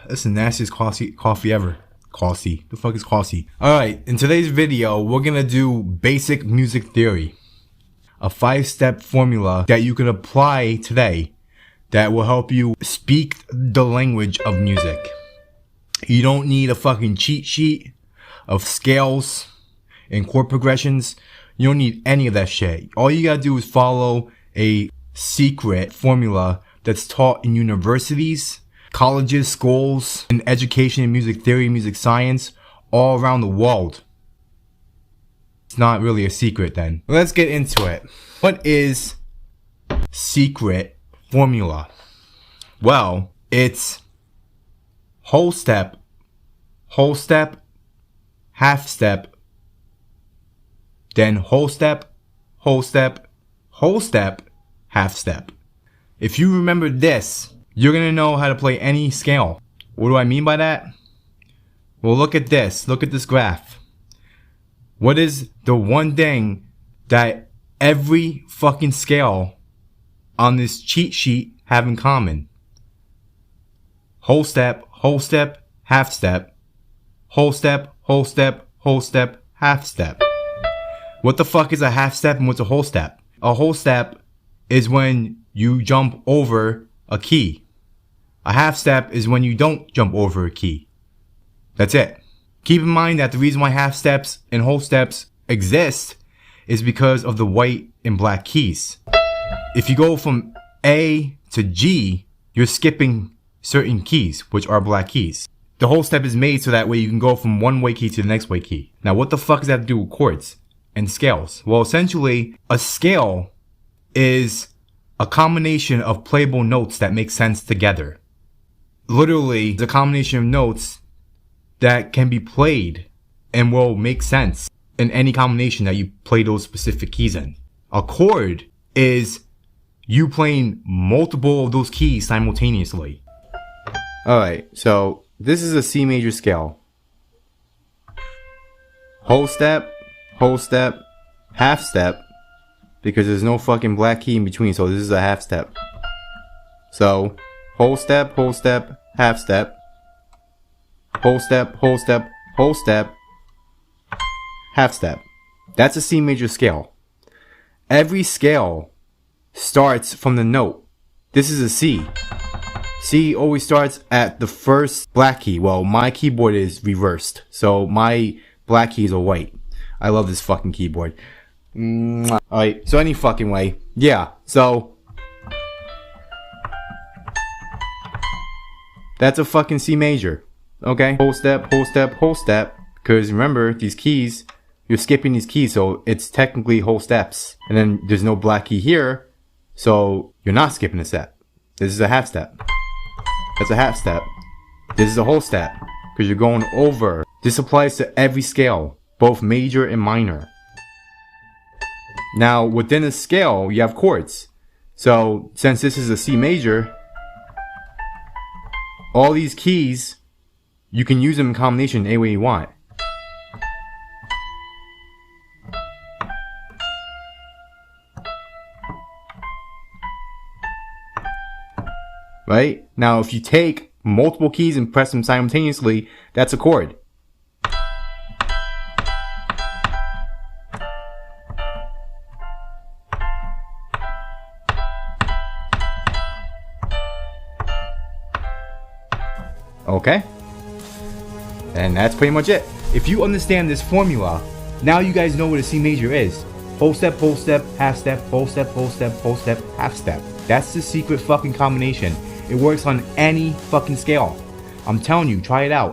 That's the nastiest coffee ever. Coffee. The fuck is coffee? Alright, in today's video, we're gonna do basic music theory. A 5-step formula that you can apply today that will help you speak the language of music. You don't need a fucking cheat sheet of scales and chord progressions. You don't need any of that shit. All you gotta do is follow a secret formula that's taught in universities, colleges, schools, in education in music theory, music science, all around the world. It's not really a secret then. Let's get into it. What is secret formula? Well, it's whole step, half step, then whole step, half step. If you remember this, you're gonna know how to play any scale. What do I mean by that? Well, look at this. Look at this graph. What is the one thing that every fucking scale on this cheat sheet have in common? Whole step, half step, whole step, half step. What the fuck is a half step and what's a whole step? A whole step is when you jump over a key. A half step is when you don't jump over a key. That's it. Keep in mind that the reason why half steps and whole steps exist is because of the white and black keys. If you go from A to G, you're skipping certain keys, which are black keys. The whole step is made so that way you can go from one white key to the next white key. Now, what the fuck does that have to do with chords and scales? Well, essentially, a scale is a combination of playable notes that make sense together. Literally, it's a combination of notes that can be played and will make sense in any combination that you play those specific keys in. A chord is you playing multiple of those keys simultaneously. Alright, so this is a C major scale. Whole step, half step, because there's no fucking black key in between, so this is a half step. So, whole step, half step, whole step, half step. That's a C major scale. Every scale starts from the note. This is a C. C always starts at the first black key. Well, my keyboard is reversed, so my black keys are white. I love this fucking keyboard. Alright, so any fucking way. Yeah, so that's a fucking C major. Okay? Whole step. Because remember, these keys, you're skipping these keys, so it's technically whole steps. And then there's no black key here, so you're not skipping a step. This is a half step. That's a half step. This is a whole step, because you're going over. This applies to every scale, both major and minor. Now, within a scale, you have chords. So, since this is a C major, all these keys, you can use them in combination any way you want. Right? Now, if you take multiple keys and press them simultaneously, that's a chord. Okay? And that's pretty much it. If you understand this formula, now you guys know what a C major is. Whole step, half step, whole step, half step. That's the secret fucking combination. It works on any fucking scale. I'm telling you, try it out.